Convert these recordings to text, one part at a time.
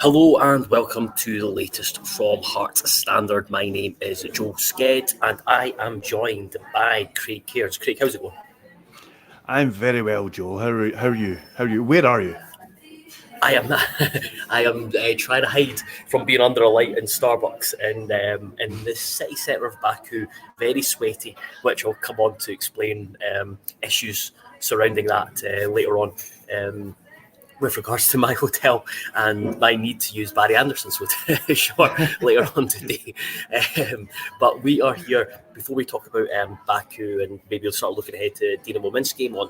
Hello and welcome to the latest from Hearts Standard. My name is Joe Sked and I am joined by Craig Cairns. Craig, how's it going? I'm very well, Joel. How are you? Where are you? I am I am trying to hide from being under a light in Starbucks in the city centre of Baku, very sweaty, which I'll come on to explain issues surrounding that later on. With regards to my hotel and my need to use Barry Anderson's hotel later on today. But we are here, before we talk about Baku and maybe we'll start looking ahead to Dinamo Minsk game on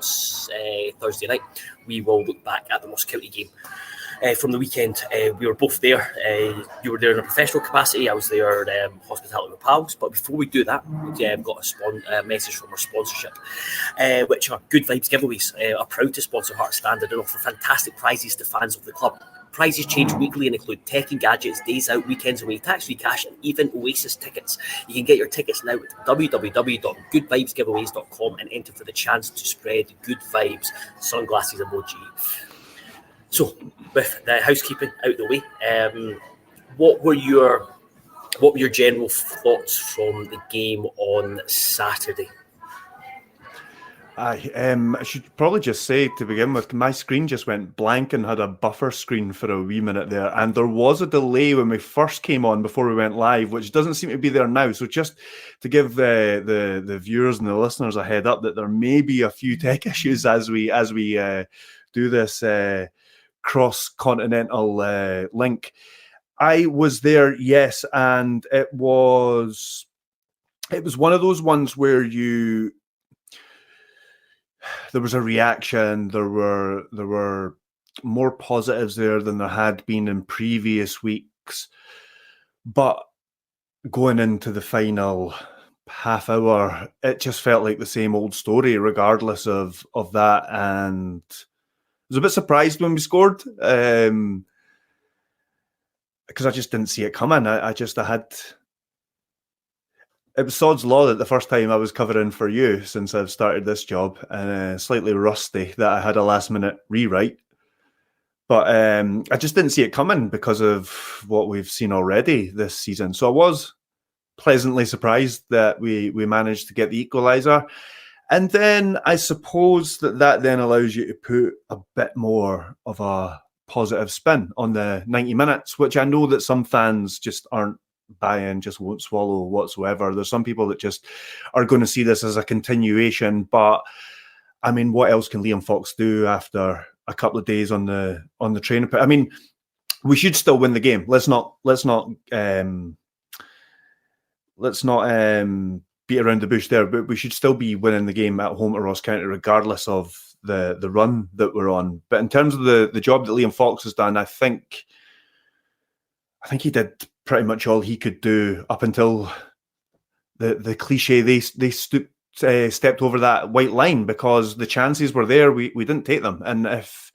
Thursday night, we will look back at the Ross County game. From the weekend, we were both there. You were there in a professional capacity. I was there hospitality with pals. But before we do that, we've got a message from our sponsorship, which are Good Vibes Giveaways. Are proud to sponsor Hearts Standard and offer fantastic prizes to fans of the club. Prizes change weekly and include tech and gadgets, days out, weekends away, tax-free cash, and even OASIS tickets. You can get your tickets now at www.goodvibesgiveaways.com and enter for the chance to spread good vibes. Sunglasses emoji. So, with the housekeeping out the way, what were your general thoughts from the game on Saturday? I should probably just say to begin with, my screen just went blank and had a buffer screen for a wee minute there, and there was a delay when we first came on before we went live, which doesn't seem to be there now. So just to give the viewers and the listeners a head up that there may be a few tech issues as we do this cross-continental link. I was there, yes, and it was one of those ones where there was a reaction. There were more positives there than there had been in previous weeks, but going into the final half hour, it just felt like the same old story, regardless of that. And I was a bit surprised when we scored because I just didn't see it coming. It was sod's law that the first time I was covering for you since I've started this job, and slightly rusty that I had a last minute rewrite. But I just didn't see it coming because of what we've seen already this season. So I was pleasantly surprised that we managed to get the equaliser. And then I suppose that then allows you to put a bit more of a positive spin on the 90 minutes, which I know that some fans just aren't buying, just won't swallow whatsoever. There's some people that just are going to see this as a continuation. But I mean, what else can Liam Fox do after a couple of days on the training? I mean, we should still win the game. Let's not beat around the bush there, but we should still be winning the game at home to Ross County, regardless of the run that we're on. But in terms of the job that Liam Fox has done, I think he did pretty much all he could do up until the cliche they stepped over that white line, because the chances were there. We didn't take them, and if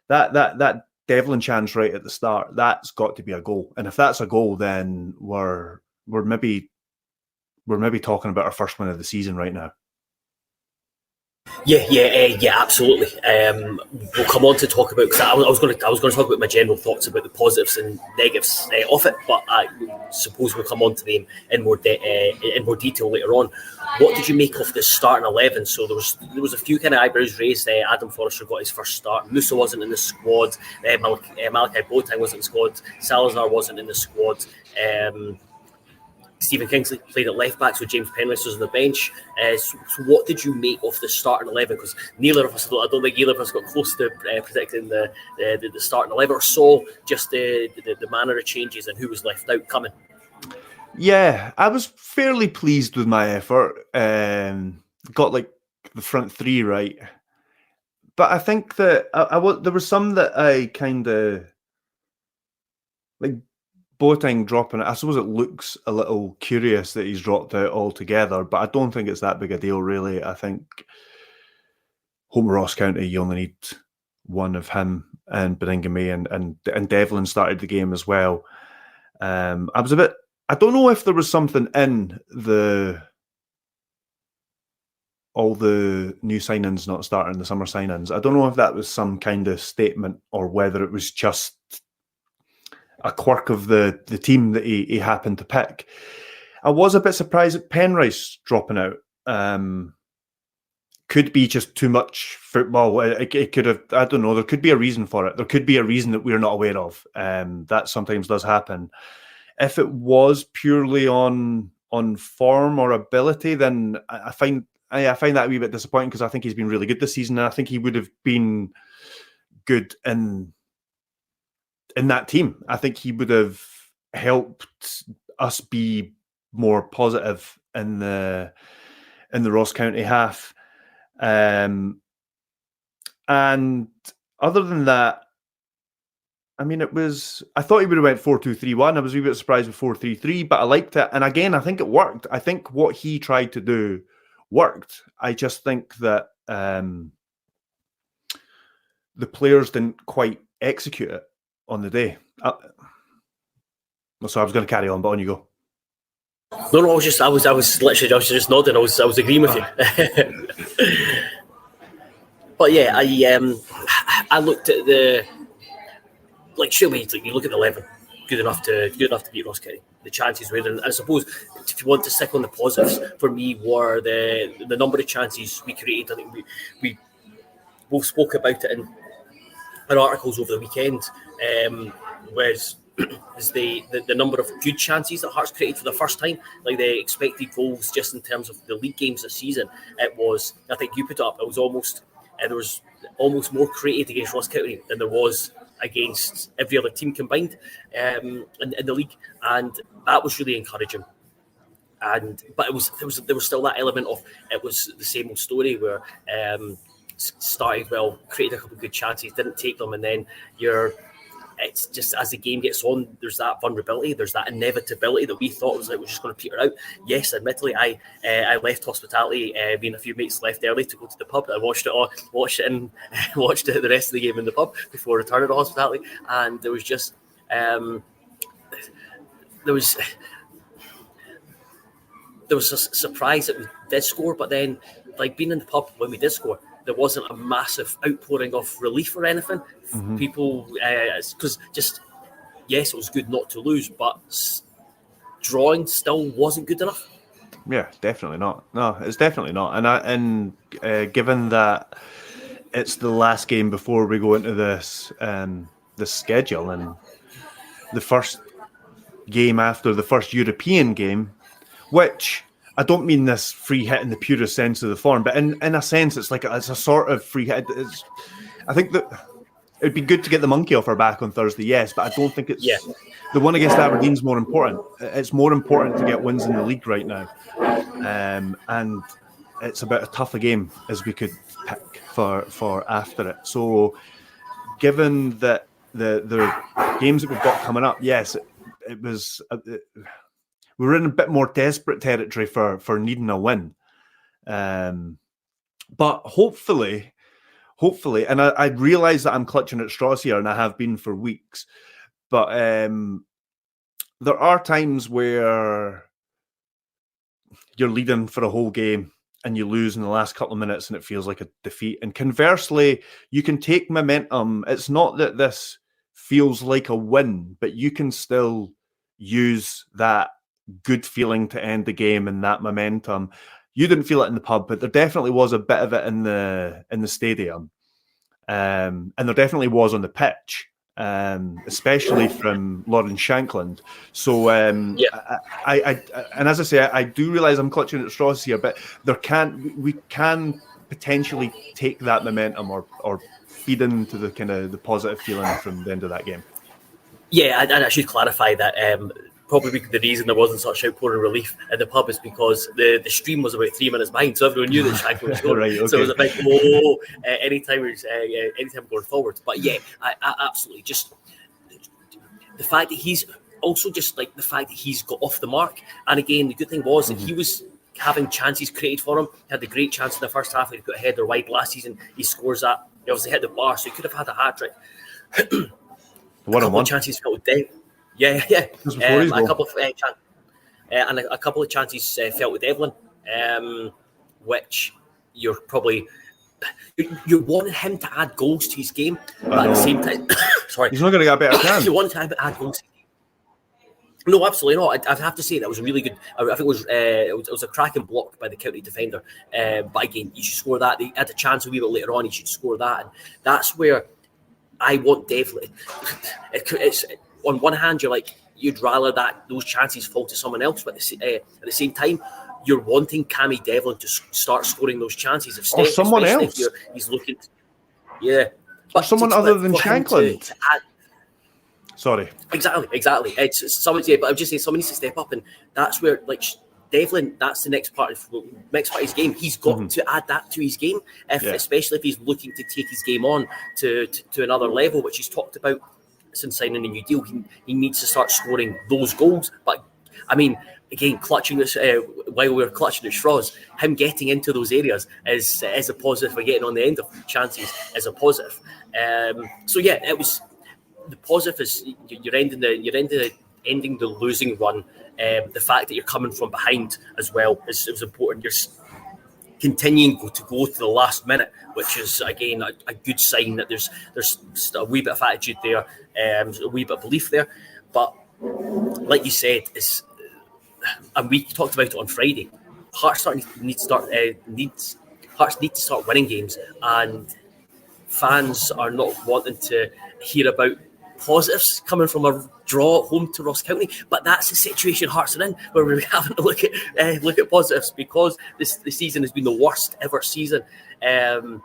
that Devlin chance right at the start, that's got to be a goal. And if that's a goal, then we're maybe talking about our first win of the season right now. Yeah, absolutely. We'll come on to talk about, because I was going to talk about my general thoughts about the positives and negatives of it, but I suppose we'll come on to them in more detail later on. What did you make of the starting 11? So there was a few kind of eyebrows raised. Adam Forrester got his first start. Musa wasn't in the squad. Malachi Boateng wasn't in the squad. Salazar wasn't in the squad. Stephen Kingsley played at left back, so James Penrice was on the bench. So what did you make of the starting 11? Because neither of us, I don't think either of us got close to predicting the starting 11 or saw just the manner of changes and who was left out coming. Yeah, I was fairly pleased with my effort. Got like the front three right, but I think that there was some that I kind of like. Boateng dropping it, I suppose it looks a little curious that he's dropped out altogether, but I don't think it's that big a deal, really. I think home Ross County, you only need one of him and Beningame, and Devlin started the game as well. I don't know if there was something in all the new signings not starting, the summer signings. I don't know if that was some kind of statement or whether it was just a quirk of the team that he happened to pick. I was a bit surprised at Penrice dropping out. Could be just too much football. It could have, I don't know, there could be a reason for it. There could be a reason that we're not aware of. That sometimes does happen. If it was purely on form or ability, then I find that a wee bit disappointing, because I think he's been really good this season, and I think he would have been good in that team. I think he would have helped us be more positive in the Ross County half. And other than that, I mean, I thought he would have went 4-2-3-1. I was a wee bit surprised with 4-3-3, but I liked it. And again, I think it worked. I think what he tried to do worked. I just think that the players didn't quite execute it on the day. So I was going to carry on, but on you go. No, I was just nodding. I was agreeing with you. But yeah, I looked at surely you look at the 11, good enough to beat Ross County. The chances were there, and I suppose if you want to stick on the positives, for me were the number of chances we created. I think we both spoke about it in our articles over the weekend. Whereas is the number of good chances that Hearts created for the first time, like the expected goals, just in terms of the league games this season. It was, I think you put it up, there was almost more created against Ross County than there was against every other team combined in the league, and that was really encouraging. But there was still that element of, it was the same old story where started well, created a couple of good chances, didn't take them, and then it's just, as the game gets on, there's that vulnerability, there's that inevitability that we thought was just going to peter out. Yes, admittedly, I left hospitality, being a few mates left early to go to the pub. I watched the rest of the game in the pub before returning to hospitality, and there was just there was a surprise that we did score, but then, like, being in the pub when we did score, there wasn't a massive outpouring of relief or anything. Mm-hmm. People, because yes, it was good not to lose, but drawing still wasn't good enough. Yeah, definitely not. No, it's definitely not. And given that it's the last game before we go into this schedule, and the first game after the first European game, which, I don't mean this free hit in the purest sense of the form, but in a sense, it's a sort of free hit. I think that it'd be good to get the monkey off our back on Thursday, yes, but I don't think it's... Yeah. The one against Aberdeen's more important. It's more important to get wins in the league right now. And it's about as tough a game as we could pick for after it. So given that the games that we've got coming up, yes, it was... we were in a bit more desperate territory for needing a win. But hopefully, and I realise that I'm clutching at straws here, and I have been for weeks, but there are times where you're leading for a whole game and you lose in the last couple of minutes and it feels like a defeat. And conversely, you can take momentum. It's not that this feels like a win, but you can still use that good feeling to end the game and that momentum. You didn't feel it in the pub, but there definitely was a bit of it in the stadium, and there definitely was on the pitch, especially from Lauren Shankland. So I and as I say, I do realise I'm clutching at straws here, but we can potentially take that momentum or feed into the kind of the positive feeling from the end of that game. Yeah, and I should clarify that probably the reason there wasn't such outpouring relief in the pub is because the stream was about 3 minutes behind, so everyone knew that Shankland was going. Right, okay. So it was a big anytime going forward. But yeah, I absolutely, just the fact that he's also just like the fact that he's got off the mark. And again, the good thing was that he was having chances created for him. He had the great chance in the first half when he put a header wide last season. He scores that. He obviously hit the bar, so he could have had a hat trick. A couple of chances felt dead. Yeah. A couple of chances felt with Devlin, which you're probably you're wanting him to add goals to his game, but at the same time, sorry, he's not going to get a better chance. You want to add goals. No, absolutely not. I'd have to say that was a really good. I think it was a cracking block by the county defender. But again, you should score that. They had a chance a wee bit later on. You should score that, and that's where I want Devlin. It's on one hand, you're like you'd rather that those chances fall to someone else, but at the same time, you're wanting Cammy Devlin to start scoring those chances. Or someone else. He's looking. Yeah. Or someone other than Shanklin. Sorry. Exactly. It's someone, but I'm just saying someone needs to step up, and that's where Devlin. That's the next part of his game. He's got to add that to his game, especially if he's looking to take his game on to another level, which he's talked about since signing a new deal. He needs to start scoring those goals. But I mean, again, clutching this while we're clutching at straws, him getting into those areas is a positive. For getting on the end of chances is a positive. So yeah, it was. The positive is you're ending the losing run. The fact that you're coming from behind as well is important. You're continuing to go to the last minute, which is again a good sign that there's a wee bit of attitude there, a wee bit of belief there. But like you said, and we talked about it on Friday. Hearts need to start winning games, and fans are not wanting to hear about positives coming from a draw at home to Ross County, but that's the situation Hearts are in, where we're having to look at positives, because the season has been the worst ever season in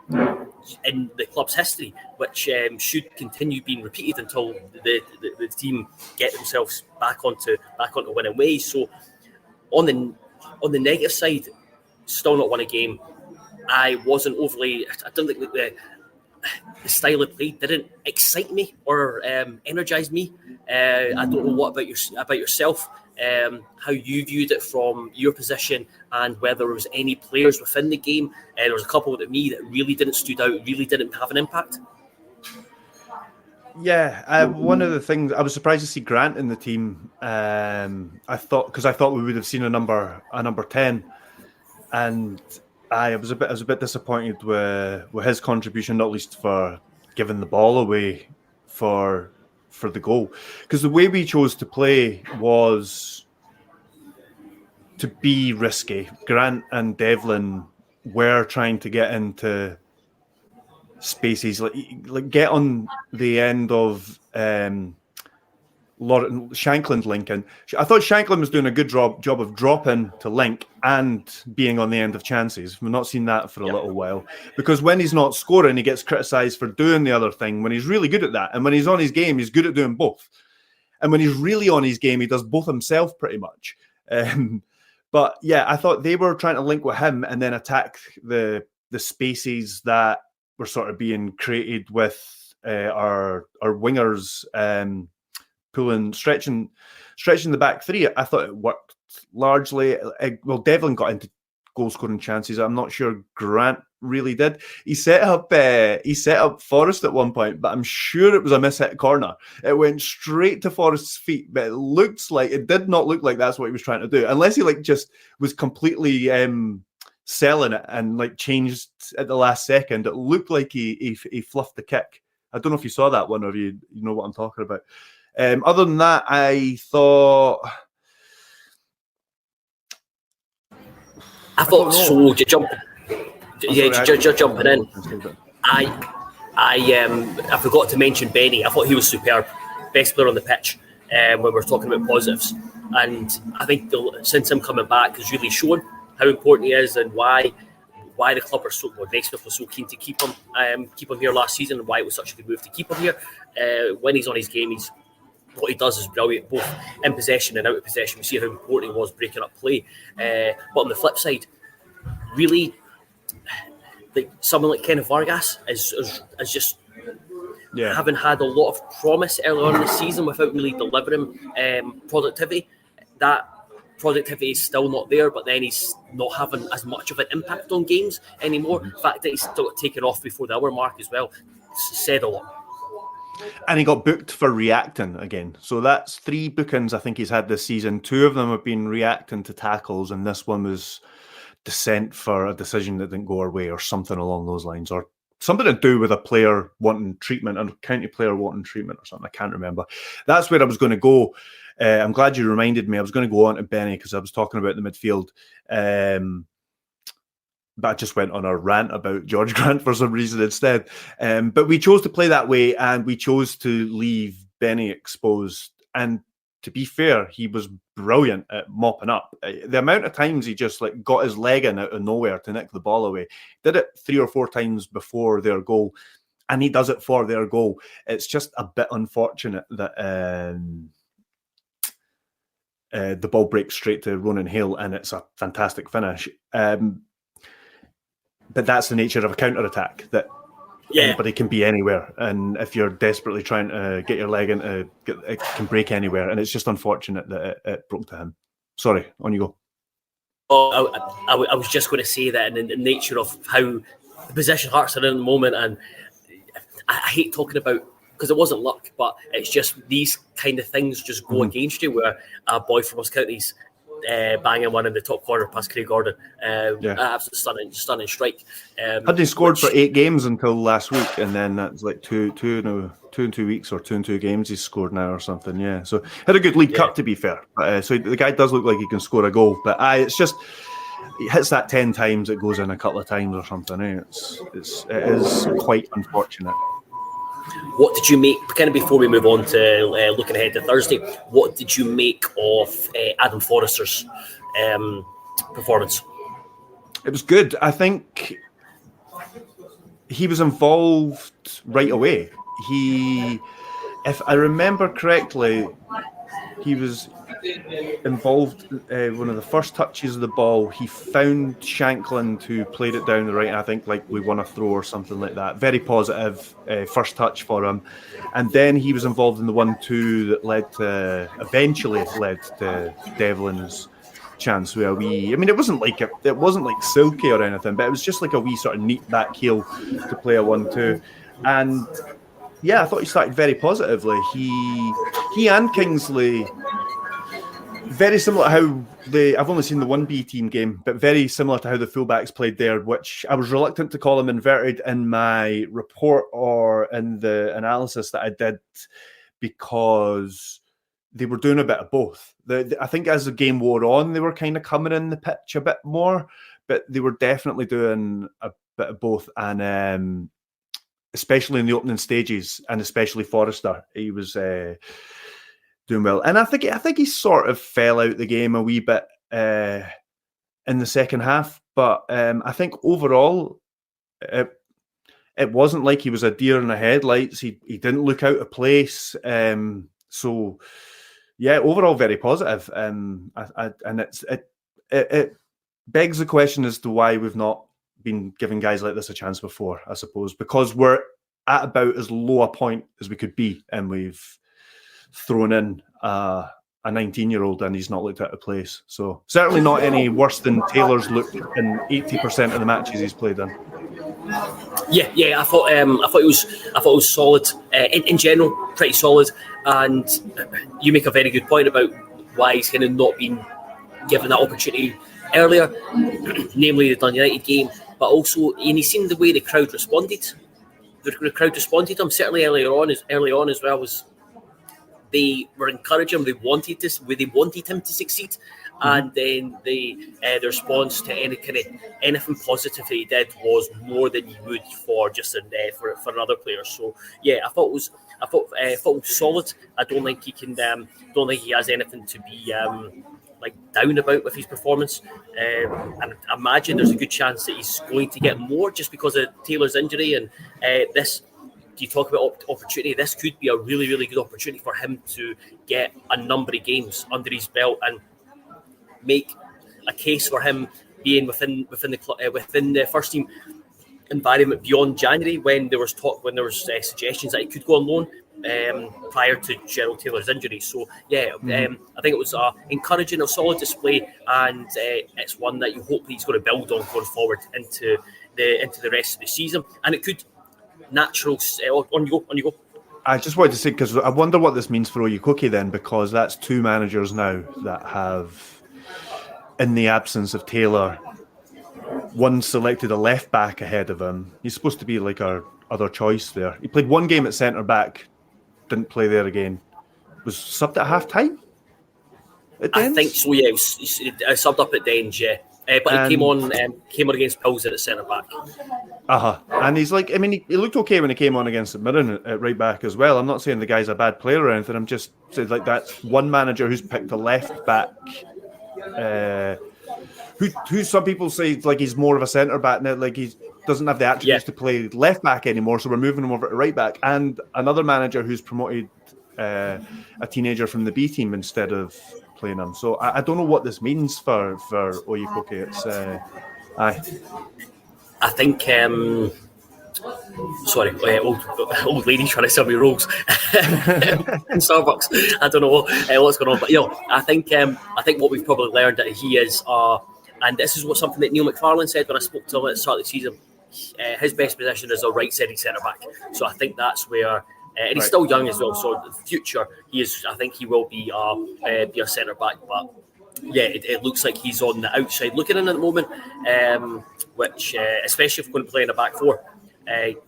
the club's history, which should continue being repeated until the team get themselves back onto winning ways. So on the negative side, still not won a game. I wasn't overly. I don't think that the style of play didn't excite me or energise me. I don't know what about yourself, how you viewed it from your position, and whether there was any players within the game. There was a couple to me that really didn't stood out, really didn't have an impact. Yeah, one of the things I was surprised to see Grant in the team. I thought we would have seen a number 10, and I was a bit disappointed with his contribution, not least for giving the ball away for the goal, because the way we chose to play was to be risky. Grant and Devlin were trying to get into spaces, like get on the end of Shanklin's linking. I thought Shanklin was doing a good job of dropping to link and being on the end of chances. We've not seen that for a little while, because when he's not scoring, he gets criticised for doing the other thing when he's really good at that. And when he's on his game, he's good at doing both. And when he's really on his game, he does both himself pretty much. But yeah, I thought they were trying to link with him and then attack the spaces that were sort of being created with our wingers stretching the back three. I thought it worked largely. Well, Devlin got into goal scoring chances. I'm not sure Grant really did. He set up Forrest at one point, but I'm sure it was a mishit corner. It went straight to Forrest's feet, but it did not look like that's what he was trying to do, unless he just was completely selling it and changed at the last second. It looked like he fluffed the kick. I don't know if you saw that one, or you know what I'm talking about. Other than that, I thought so. Jumping in. I forgot to mention Benny. I thought he was superb, best player on the pitch. When we're talking about positives, and I think since him coming back has really shown how important he is, and why the club are so. Well, Naismith was so keen to keep him here last season, and why it was such a good move to keep him here. When he's on his game, what he does is brilliant, both in possession and out of possession. We see how important he was breaking up play. But on the flip side, really, someone like Kenneth Vargas is just having had a lot of promise early on in the season without really delivering productivity. That productivity is still not there, but then he's not having as much of an impact on games anymore. The fact that he's still taken off before the hour mark as well said a lot. And he got booked for reacting again. So that's 3 bookings I think he's had this season. 2 of them have been reacting to tackles, and this one was dissent for a decision that didn't go our way or something along those lines, or something to do with a player wanting treatment and a county player wanting treatment or something. I can't remember. That's where I was going to go. I'm glad you reminded me. I was going to go on to Benny because I was talking about the midfield. But I just went on a rant about George Grant for some reason instead. But we chose to play that way, and we chose to leave Benny exposed. And to be fair, he was brilliant at mopping up. The amount of times he just like got his leg in out of nowhere to nick the ball away. Did it 3 or 4 times before their goal, and he does it for their goal. It's just a bit unfortunate that the ball breaks straight to Ronan Hale, and it's a fantastic finish. But that's the nature of a counter-attack, that anybody can be anywhere. And if you're desperately trying to get your leg into, it can break anywhere. And it's just unfortunate that it broke to him. Sorry, on you go. Oh, I was just going to say that, in the nature of how the position Hearts are in at the moment, and I hate talking about, because it wasn't luck, but it's just these kind of things just go against you, where a boy from Ross County's banging one in the top corner past Craig Gordon. Absolutely stunning strike. Hadn't he scored for 8 games until last week, and then that's like 2 in 2 weeks or 2 in 2 games he's scored now or something. Yeah, so had a good League Cup, to be fair. So the guy does look like he can score a goal, but it's just he hits that 10 times, it goes in a couple of times or something. It is quite unfortunate. What did you make, kind of before we move on to looking ahead to Thursday, what did you make of Adam Forrester's performance? It was good. I think he was involved right away. If I remember correctly, he was involved. One of the first touches of the ball, he found Shankland, who played it down the right. I think like we won a throw or something like that. Very positive first touch for him, and then he was involved in the 1-2 that eventually led to Devlin's chance. Where it wasn't like silky or anything, but it was just like a wee sort of neat back heel to play a 1-2, and yeah, I thought he started very positively. He and Kingsley. Very similar to how I've only seen the 1B team game, but very similar to how the fullbacks played there, which I was reluctant to call them inverted in my report or in the analysis that I did, because they were doing a bit of both. I think as the game wore on, they were kind of coming in the pitch a bit more, but they were definitely doing a bit of both. And especially in the opening stages, and especially Forrester, he was doing well, and I think he sort of fell out the game a wee bit in the second half. But I think overall, it wasn't like he was a deer in the headlights. He didn't look out of place. So yeah, overall very positive. And it begs the question as to why we've not been giving guys like this a chance before. I suppose because we're at about as low a point as we could be, and we've thrown in a 19-year-old and he's not looked out of place. So certainly not any worse than Taylor's looked in 80% of the matches he's played in. Yeah. I thought it was solid in general, pretty solid. And you make a very good point about why he's kind of not been given that opportunity earlier, namely the Dundee United game, but also, and he's seen the way the crowd responded. The crowd responded to him certainly early on as well. Was they were encouraging him. They wanted him to succeed, and then the response to anything positive that he did was more than you would for just for another player. So yeah, I thought it was solid. I don't think he has anything to be down about with his performance. And I imagine there's a good chance that he's going to get more just because of Taylor's injury and this. You talk about opportunity. This could be a really, really good opportunity for him to get a number of games under his belt and make a case for him being within the first team environment beyond January, when there was suggestions that he could go on loan prior to Gerald Taylor's injury. So yeah, I think it was encouraging, a solid display, and it's one that you hope he's going to build on going forward into the rest of the season, and it could. Natural. On you go. I just wanted to say, because I wonder what this means for Oyukoki then, because that's 2 managers now that have, in the absence of Taylor, one selected a left back ahead of him. He's supposed to be like our other choice there. He played one game at centre back, didn't play there again. Was subbed at half time? I think so, yeah. I subbed up at Dens, yeah. But he came on against Pilsen at centre back. And he's like, I mean, he looked okay when he came on against St Mirren at right back as well. I'm not saying the guy's a bad player or anything. I'm just saying, like, that's one manager who's picked a left back, who some people say like he's more of a centre back now, like he doesn't have the attributes to play left back anymore, so we're moving him over to right back. And another manager who's promoted a teenager from the B team instead of playing him. So I don't know what this means for Oyikoke. It's I think old lady trying to sell me rolls in Starbucks. I don't know what's going on, but I think what we've probably learned that he is and this is something that Neil McFarlane said when I spoke to him at the start of the season. His best position is a right-sided centre back. So I think that's where. And he's still young as well, so in the future I think he will be a centre back. But yeah, it looks like he's on the outside looking in at the moment, which especially if we're going to play in a back four,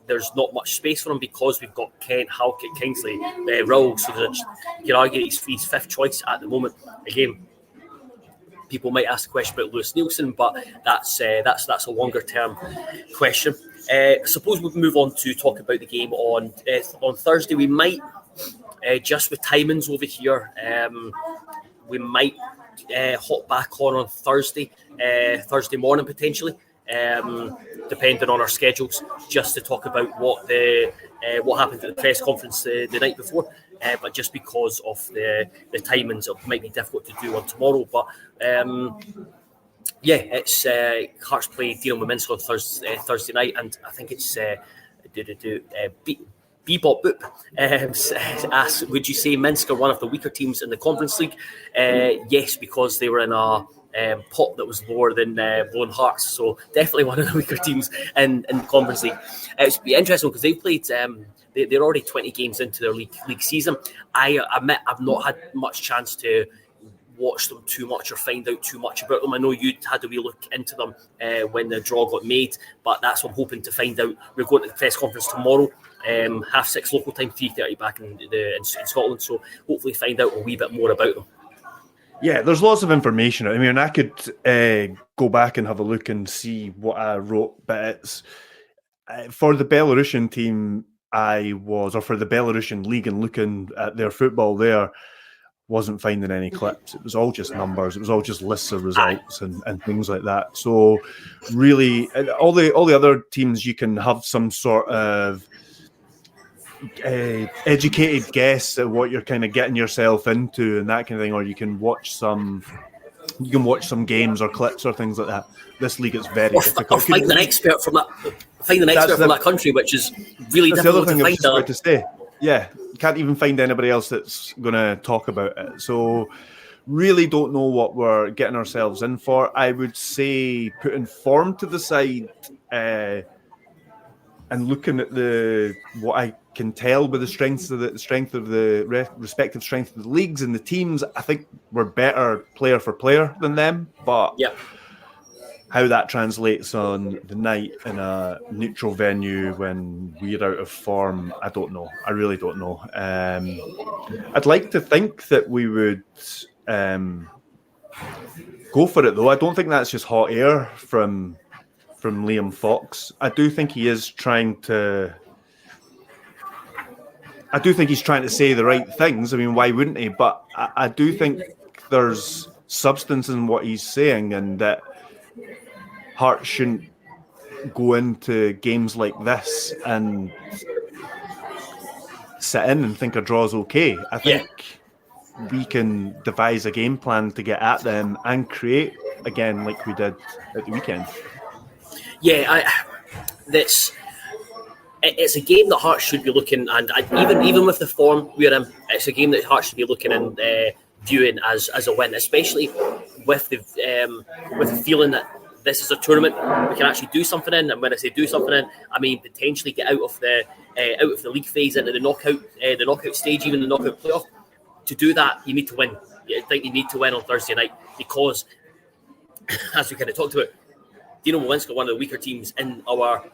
there's not much space for him because we've got Kent, Halkett, Kingsley, Rowell. So you can argue he's fifth choice at the moment. Again, people might ask the question about Lewis Nielsen, but that's a longer term question. Suppose we move on to talk about the game on Thursday. We might, just with timings over here, we might hop back on Thursday morning potentially, depending on our schedules, just to talk about what happened at the press conference the night before. But just because of the timings, it might be difficult to do on tomorrow. But it's Hearts play Dinamo Minsk on Thursday night, and I think it's Bebop Boop asks, would you say Minsk are one of the weaker teams in the Conference League? Yes, because they were in a pot that was lower than Hearts, so definitely one of the weaker teams in the Conference League. It's interesting because they played. They're already 20 games into their league season. I admit I've not had much chance to watch them too much or find out too much about them. I know you had a wee look into them when the draw got made, but that's what I'm hoping to find out. We're going to the press conference tomorrow, 6:30 local time, 3:30 back in Scotland, so hopefully find out a wee bit more about them. Yeah, there's lots of information. I mean, I could go back and have a look and see what I wrote, but it's for the Belarusian team for the Belarusian league, and looking at their football there, wasn't finding any clips. It was all just numbers. It was all just lists of results and things like that. So really, all the other teams, you can have some sort of educated guess at what you're kind of getting yourself into and that kind of thing, or you can watch some games or clips or things like that. This league is very difficult. Or find an expert from that country, which is really difficult to find. About to say. Yeah, you can't even find anybody else that's going to talk about it. So really don't know what we're getting ourselves in for. I would say putting form to the side and looking at what I can tell by the strength of the respective strength of the leagues and the teams, I think we're better player for player than them. But how that translates on the night in a neutral venue when we're out of form, I don't know. I really don't know. I'd like to think that we would go for it, though. I don't think that's just hot air from Liam Fox. I do think he is trying to. I do think he's trying to say the right things. I mean, why wouldn't he? But I do think there's substance in what he's saying, and that Hearts shouldn't go into games like this and sit in and think a draw's okay. I think we can devise a game plan to get at them and create again like we did at the weekend. Yeah, it's a game that Hearts should be looking, and even with the form we're in, it's a game that Hearts should be looking and viewing as a win, especially with the feeling that this is a tournament we can actually do something in. And when I say do something in, I mean potentially get out of the league phase into the knockout stage, even the knockout playoff. To do that, you need to win. I think you need to win on Thursday night because, as we kind of talked about, Dinamo Minsk are one of the weaker teams in our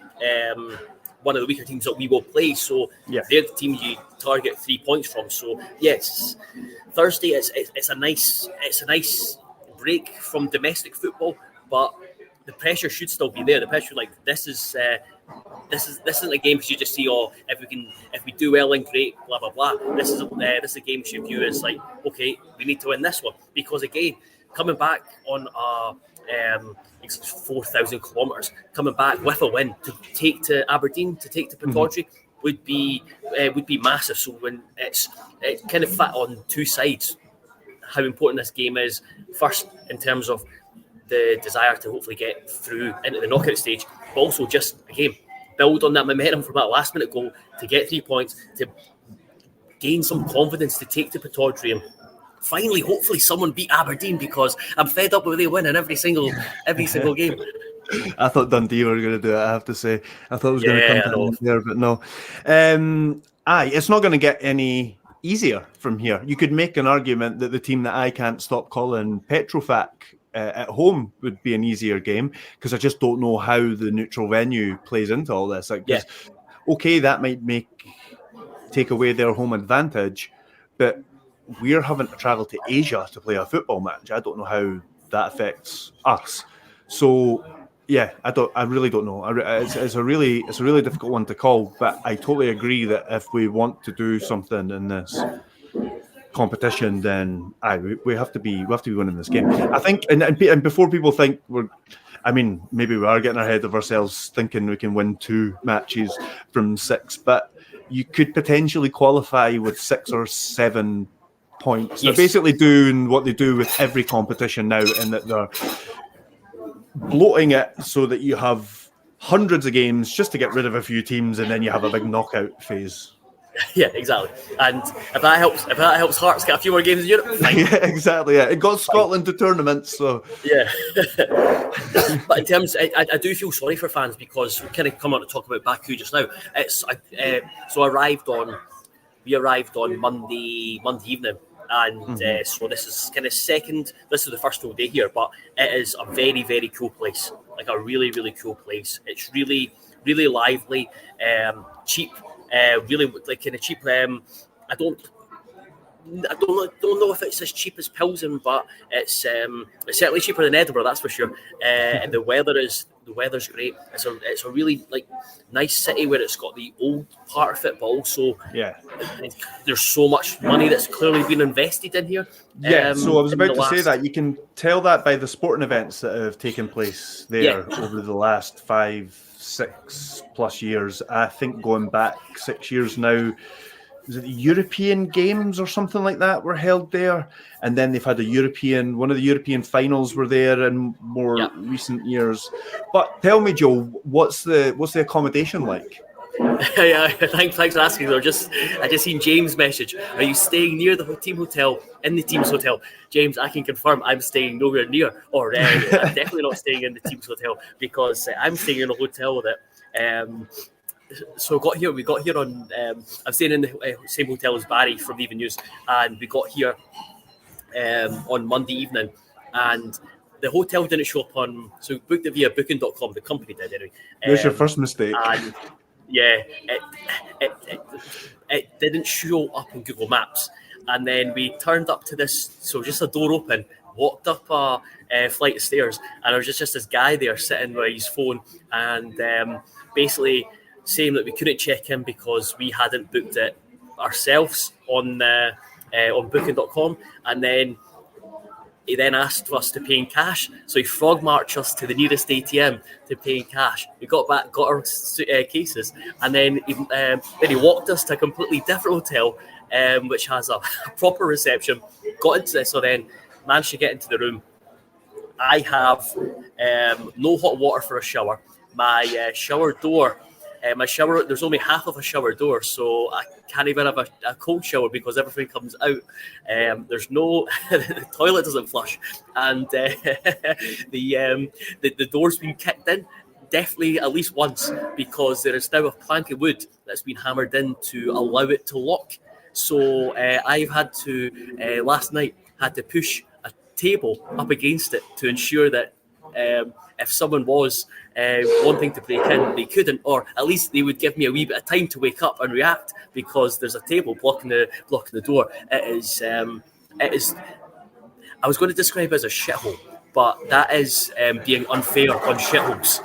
one of the weaker teams that we will play. So they're the team you target 3 points from. So yes, Thursday it's a nice break from domestic football, but the pressure should still be there. The pressure, like this isn't a game because you just see, if we do well, then great, blah blah blah. This is a game you should view as like, okay, we need to win this one, because again, coming back on 4,000 kilometres, coming back with a win to take to Aberdeen, to take to Pittodrie, would be massive. So when it kind of fit on two sides, how important this game is. First, in terms of the desire to hopefully get through into the knockout stage, but also just again build on that momentum from that last minute goal to get 3 points, to gain some confidence to take to Pittodrie, and finally, hopefully, someone beat Aberdeen, because I'm fed up with they winning every single game. I thought Dundee were going to do it, I have to say. I thought it was going to come down there, but no. It's not going to get any easier from here. You could make an argument that the team that I can't stop calling Petrofac at home would be an easier game, because I just don't know how the neutral venue plays into all this. Okay, that might take away their home advantage, but we're having to travel to Asia to play a football match. I don't know how that affects us. So yeah, I really don't know. It's a really difficult one to call. But I totally agree that if we want to do something in this competition, then we have to be winning this game. I think, and before people think maybe we are getting ahead of ourselves thinking we can win 2 matches from 6, but you could potentially qualify with 6 or 7 points. Yes. They're basically doing what they do with every competition now, in that they're bloating it so that you have hundreds of games just to get rid of a few teams, and then you have a big knockout phase. Yeah, exactly. And if that helps Hearts get a few more games in Europe, fine. Yeah, exactly. Yeah, it got Scotland to tournaments, so yeah. But in terms, I do feel sorry for fans, because we kind of come on to talk about Baku just now. We arrived on Monday evening, and so this is kind of second. This is the first full day here, but it is a very, very cool place. Like a really, really cool place. It's really, really lively, cheap. Really, like kind of cheap. I don't know if it's as cheap as Pilsen, but it's certainly cheaper than Edinburgh, that's for sure. And the weather's great. It's a really nice city where it's got the old part of it, but also there's so much money that's clearly been invested in here. So I was about to say that you can tell that by the sporting events that have taken place there over the last 5-6 plus years. I think going back 6 years now, was it the European Games or something like that were held there? And then they've had one of the European finals were there in more recent years. But tell me, Joe, what's the accommodation like? Yeah, thanks for asking. I just seen James' message. Are you staying near the team hotel, in the team's hotel? James, I can confirm I'm staying nowhere near, or I'm definitely not staying in the team's hotel, because I'm staying in a hotel that. So we got here on. I'm staying in the same hotel as Barry from Even News, and we got here on Monday evening, and the hotel didn't show up on. So we booked it via Booking.com. The company did anyway. There's your first mistake. And yeah, it didn't show up on Google Maps, and then we turned up to this. So just a door open, walked up a flight of stairs, and there was just this guy there sitting with his phone, and basically saying that we couldn't check in because we hadn't booked it ourselves on Booking.com, and then he then asked us to pay in cash. So he frog marched us to the nearest ATM to pay in cash. We got our cases, and then he walked us to a completely different hotel, which has a proper reception. Got into this, so then managed to get into the room. I have no hot water for a shower. My shower door. There's only half of a shower door, so I can't even have a cold shower because everything comes out. There's no, the toilet doesn't flush, and the door's been kicked in definitely at least once, because there is now a plank of wood that's been hammered in to allow it to lock. So I've had to, last night, had to push a table up against it to ensure that if someone was wanting to break in, they couldn't, or at least they would give me a wee bit of time to wake up and react, because there's a table blocking the door. It is. I was going to describe it as a shithole, but that is being unfair on shitholes.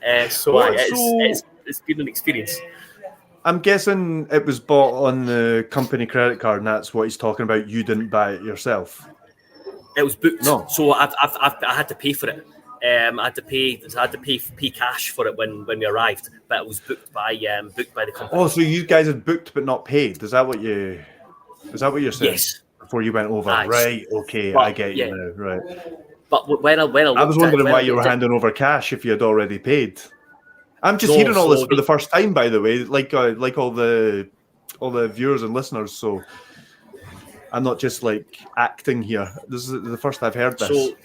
It's been an experience. I'm guessing it was bought on the company credit card, and that's what he's talking about. You didn't buy it yourself. It was booked, no. So I had to pay for it. I had to pay cash for it when we arrived, but it was booked by the company. Oh, so you guys had booked but not paid? Is that what you're saying? Yes. Before you went over, right? Okay, I get you now. Right. But when I was wondering why you were handing over cash if you had already paid. I'm just hearing all this for the first time, by the way, like all the viewers and listeners. So I'm not just like acting here. This is the first I've heard this.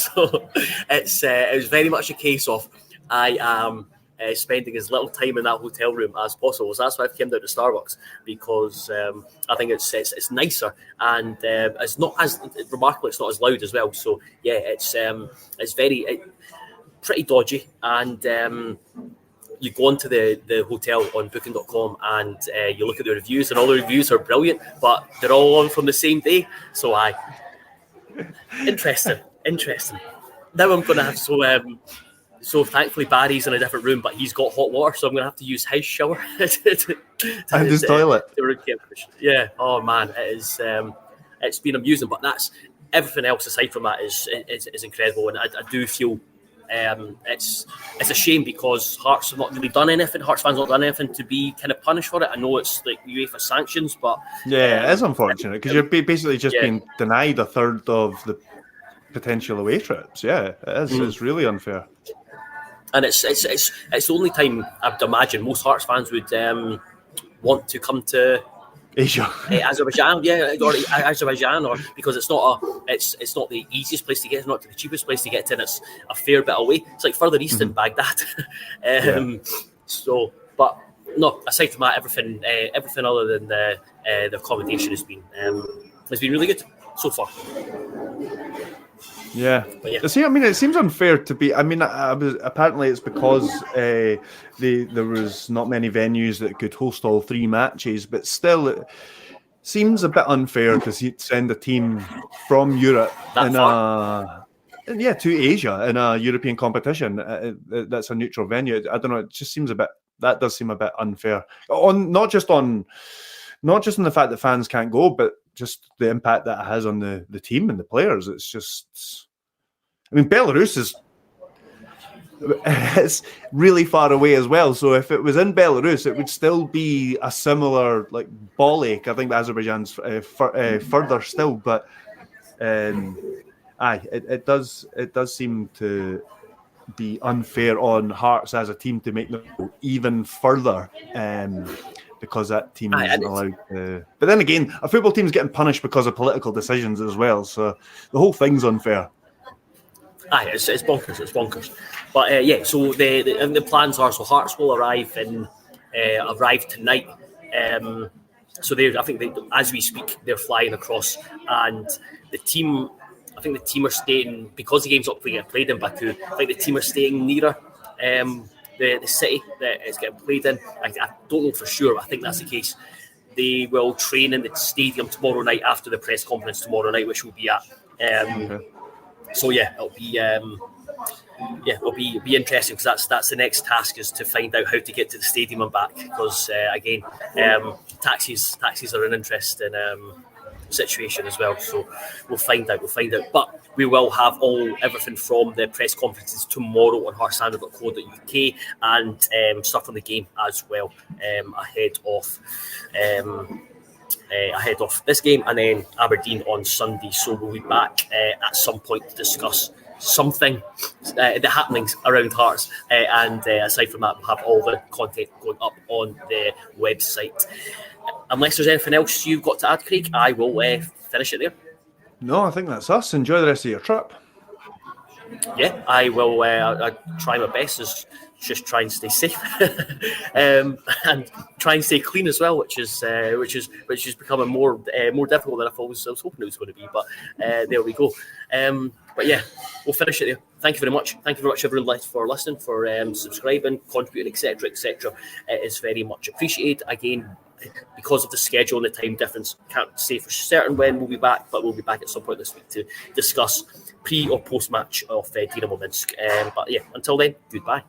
So it was very much a case of I am spending as little time in that hotel room as possible. So that's why I came down to Starbucks, because I think it's nicer, and it's not as remarkable. It's not as loud as well. So yeah, it's very pretty dodgy, and you go onto the hotel on booking.com and you look at the reviews, and all the reviews are brilliant, but they're all on from the same day. So interesting. Now I'm going to have so thankfully Barry's in a different room, but he's got hot water, so I'm going to have to use his shower and his toilet. Yeah. Oh man, it's been amusing, but that's everything else aside from that is incredible, and I do feel it's a shame, because Hearts have not really done anything. Hearts fans have not done anything to be kind of punished for it. I know it's like UEFA sanctions, but yeah, it is unfortunate, because you're basically just being denied a third of the potential away trips. Yeah, it is. It's really unfair. And it's the only time I would imagine most Hearts fans would want to come to Asia, Azerbaijan, or because it's not the easiest place to get, it's not the cheapest place to get to, and it's a fair bit away. It's like further east than Baghdad. So, but no, aside from that, everything other than the accommodation has been really good so far. Yeah. See, I mean, it seems unfair to be. I mean, apparently it's because there was not many venues that could host all three matches, but still, it seems a bit unfair to send a team from Europe to Asia in a European competition. That's a neutral venue. I don't know. It just seems that does seem a bit unfair. Not just in the fact that fans can't go, but just the impact that it has on the team and the players. It's just, I mean, Belarus it's really far away as well. So if it was in Belarus, it would still be a similar like ball ache. I think Azerbaijan's further still, but it does seem to be unfair on Hearts as a team to make them go even further. Because that team isn't allowed to. But then again, a football team's getting punished because of political decisions as well. So the whole thing's unfair. It's bonkers. But so the plans are, so Hearts will arrive tonight. So I think as we speak, they're flying across, and the team. I think the team are staying, because the game's not getting played in Baku. I think the team are staying nearer the city that it's getting played in. I don't know for sure, but I think that's the case. They will train in the stadium tomorrow night after the press conference tomorrow night, which we'll be at. So yeah, it'll be interesting, because that's the next task, is to find out how to get to the stadium and back. Because again, taxis are an interesting situation as well. So we'll find out. But we will have everything from the press conferences tomorrow on heartstandard.co.uk and stuff on the game as well, ahead of this game, and then Aberdeen on Sunday. So we'll be back at some point to discuss something, the happenings around Hearts, and aside from that, we'll have all the content going up on the website. Unless there's anything else you've got to add, Craig, I will finish it there. No, I think that's us. Enjoy the rest of your trip. Yeah, I will. I try my best. There's just try and stay safe and try and stay clean as well, which is becoming more difficult than I was hoping it was going to be. But there we go. But yeah, we'll finish it there. Thank you very much. Thank you very much, everyone, for listening, for subscribing, contributing, etc., etc. It is very much appreciated. Again, because of the schedule and the time difference, can't say for certain when we'll be back, but we'll be back at some point this week to discuss pre or post match of Dinamo Minsk. But yeah, until then, goodbye.